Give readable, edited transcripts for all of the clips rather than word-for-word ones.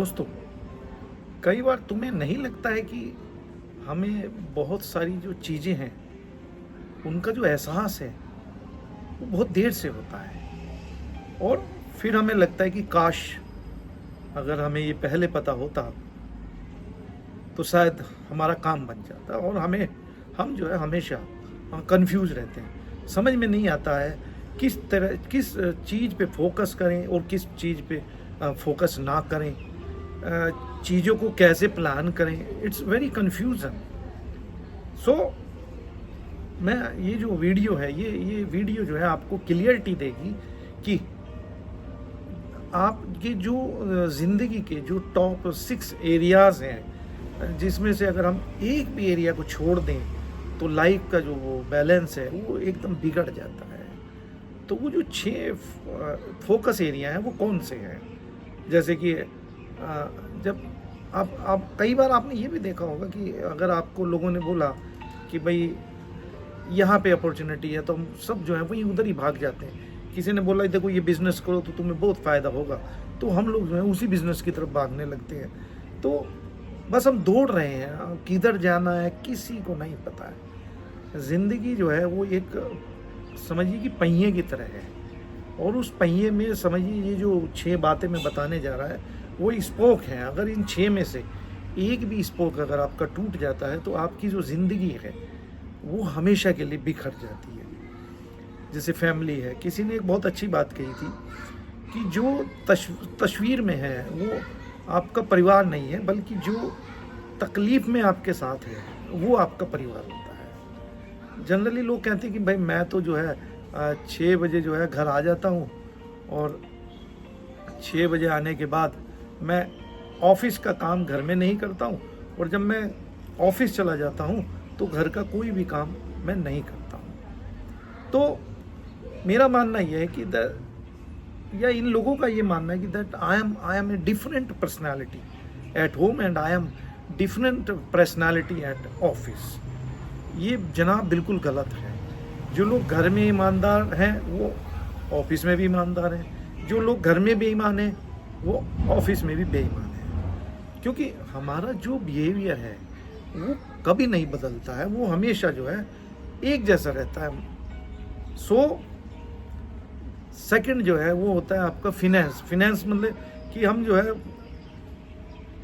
दोस्तों, कई बार तुम्हें नहीं लगता है कि हमें बहुत सारी जो चीज़ें हैं, उनका जो एहसास है, वो बहुत देर से होता है और फिर हमें लगता है कि काश अगर हमें ये पहले पता होता, तो शायद हमारा काम बन जाता और हम जो है हमेशा कन्फ्यूज़ रहते हैं। समझ में नहीं आता है किस चीज़ पे फ़ोकस करें और किस चीज़ पे फ़ोकस ना करें। चीज़ों को कैसे प्लान करें, इट्स वेरी कन्फ्यूज़न। सो मैं ये जो वीडियो है ये वीडियो जो है आपको क्लियरिटी देगी कि आपकी जो ज़िंदगी के जो टॉप 6 एरियाज़ हैं, जिसमें से अगर हम एक भी एरिया को छोड़ दें तो लाइफ का जो वो बैलेंस है वो एकदम बिगड़ जाता है। तो वो जो 6 फोकस एरिया हैं वो कौन से हैं? जैसे कि जब आप कई बार आपने ये भी देखा होगा कि अगर आपको लोगों ने बोला कि भाई यहाँ पे अपॉर्चुनिटी है, तो हम सब जो है वहीं उधर ही भाग जाते हैं। किसी ने बोला देखो ये बिज़नेस करो तो तुम्हें बहुत फ़ायदा होगा, तो हम लोग जो है उसी बिज़नेस की तरफ भागने लगते हैं। तो बस हम दौड़ रहे हैं, किधर जाना है किसी को नहीं पता है। ज़िंदगी जो है वो एक समझिए कि पहिए की तरह है और उस पहिए में समझिए ये जो 6 बातें मैं बताने जा रहा है वो स्पोक हैं। अगर इन 6 में से एक भी स्पोक अगर आपका टूट जाता है तो आपकी जो ज़िंदगी है वो हमेशा के लिए बिखर जाती है। जैसे फैमिली है, किसी ने एक बहुत अच्छी बात कही थी कि जो तस्वीर में है वो आपका परिवार नहीं है, बल्कि जो तकलीफ़ में आपके साथ है वो आपका परिवार होता है। जनरली लोग कहते हैं कि भाई मैं तो जो है 6 बजे जो है घर आ जाता हूँ और 6 बजे आने के बाद मैं ऑफिस का काम घर में नहीं करता हूँ और जब मैं ऑफिस चला जाता हूँ तो घर का कोई भी काम मैं नहीं करता हूँ। तो मेरा मानना यह है कि या इन लोगों का ये मानना है कि that I am a different personality at home and I am different personality at office. ये जनाब बिल्कुल गलत है। जो लोग घर में ईमानदार हैं वो ऑफिस में भी ईमानदार हैं, जो लोग घर में बेईमान हैं वो ऑफिस में भी बेईमान हैं। क्योंकि हमारा जो बिहेवियर है वो कभी नहीं बदलता है, वो हमेशा जो है एक जैसा रहता है। सो सेकंड जो है वो होता है आपका फिनेंस मतलब कि हम जो है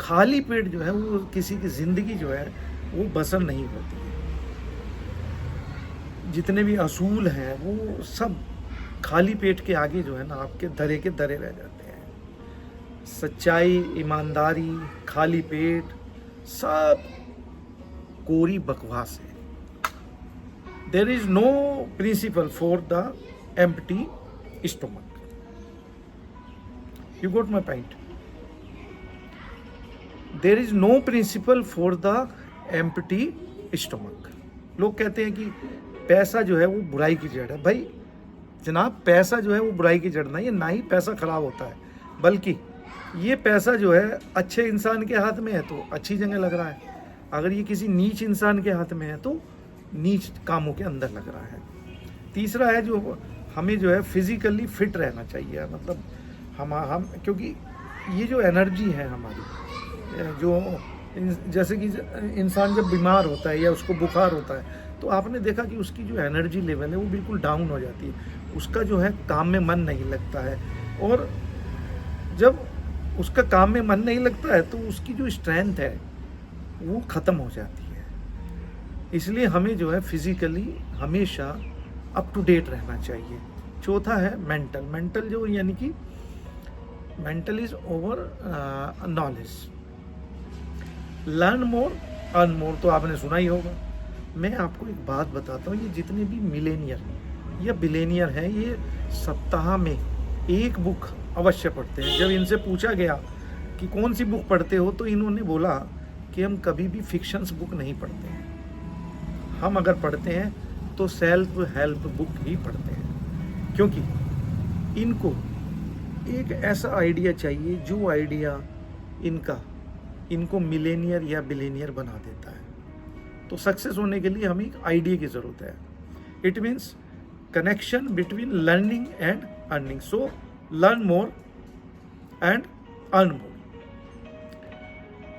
खाली पेट जो है वो किसी की ज़िंदगी जो है वो बसर नहीं होती है। जितने भी असूल हैं वो सब खाली पेट के आगे जो है ना आपके धरे के धरे रह जाते हैं। सच्चाई, ईमानदारी, खाली पेट सब कोरी बकवास है। There is no principle for the empty stomach. You got my point? There is no principle for the empty stomach. लोग कहते हैं कि पैसा जो है वो बुराई की जड़ है। भाई जनाब, पैसा जो है वो बुराई की जड़ नहीं है, ना ही पैसा खराब होता है, बल्कि ये पैसा जो है अच्छे इंसान के हाथ में है तो अच्छी जगह लग रहा है, अगर ये किसी नीच इंसान के हाथ में है तो नीच कामों के अंदर लग रहा है। तीसरा है जो हमें जो है फिज़िकली फिट रहना चाहिए। मतलब हम क्योंकि ये जो एनर्जी है हमारी, जो जैसे कि इंसान जब बीमार होता है या उसको बुखार होता है तो आपने देखा कि उसकी जो एनर्जी लेवल है वो बिल्कुल डाउन हो जाती है, उसका जो है काम में मन नहीं लगता है और जब उसका काम में मन नहीं लगता है तो उसकी जो स्ट्रेंथ है वो ख़त्म हो जाती है। इसलिए हमें जो है फिज़िकली हमेशा अप टू डेट रहना चाहिए। चौथा है मेंटल जो यानी कि mental is over knowledge. Learn more earn more तो आपने सुना ही होगा। मैं आपको एक बात बताता हूँ, ये जितने भी मिलेनियर या बिलेनियर हैं ये सप्ताह में एक बुक अवश्य पढ़ते हैं। जब इनसे पूछा गया कि कौन सी बुक पढ़ते हो तो इन्होंने बोला कि हम कभी भी फिक्शंस बुक नहीं पढ़ते हैं, हम अगर पढ़ते हैं तो सेल्फ हेल्प बुक ही पढ़ते हैं। क्योंकि इनको एक ऐसा आइडिया चाहिए जो आइडिया इनको मिलेनियर या बिलेनियर बना देता है। तो सक्सेस होने के लिए हमें एक आइडिया की ज़रूरत है। It means connection between learning and earning. So learn more and earn more.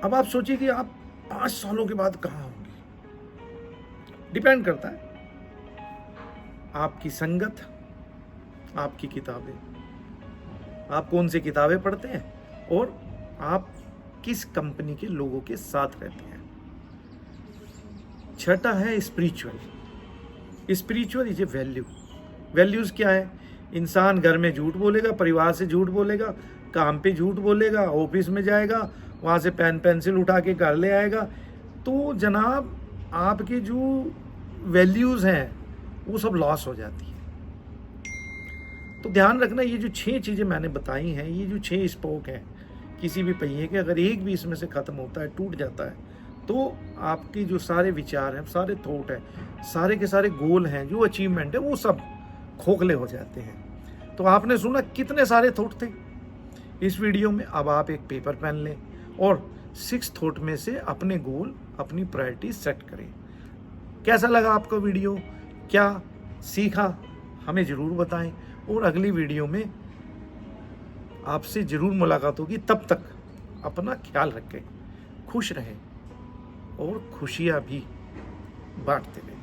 अब आप सोचिए कि आप 5 सालों के बाद कहाँ होंगे। डिपेंड करता है आपकी संगत, आपकी किताबें, आप कौन सी किताबें पढ़ते हैं और आप किस कंपनी के लोगों के साथ रहते हैं। छठा है spiritual. Spiritual is a value. Values क्या है? इंसान घर में झूठ बोलेगा, परिवार से झूठ बोलेगा, काम पे झूठ बोलेगा, ऑफिस में जाएगा, वहाँ से पेन पेंसिल उठा के घर ले आएगा। तो जनाब आपकी जो वैल्यूज़ हैं वो सब लॉस हो जाती है। तो ध्यान रखना, ये जो 6 चीज़ें मैंने बताई हैं, ये जो 6 स्पोक हैं किसी भी पहिए के, अगर एक भी इसमें से ख़त्म होता है, टूट जाता है, तो आपकी जो सारे विचार हैं, सारे थॉट हैं, सारे के सारे गोल हैं, जो अचीवमेंट है, वो सब खोखले हो जाते हैं। तो आपने सुना कितने सारे थॉट थे इस वीडियो में। अब आप एक पेपर पेन लें और 6 थॉट में से अपने गोल, अपनी प्रायोरिटी सेट करें। कैसा लगा आपका वीडियो? क्या सीखा? हमें ज़रूर बताएं और अगली वीडियो में आपसे ज़रूर मुलाकात होगी। तब तक अपना ख्याल रखें, खुश रहें और खुशियाँ भी बांटते रहें।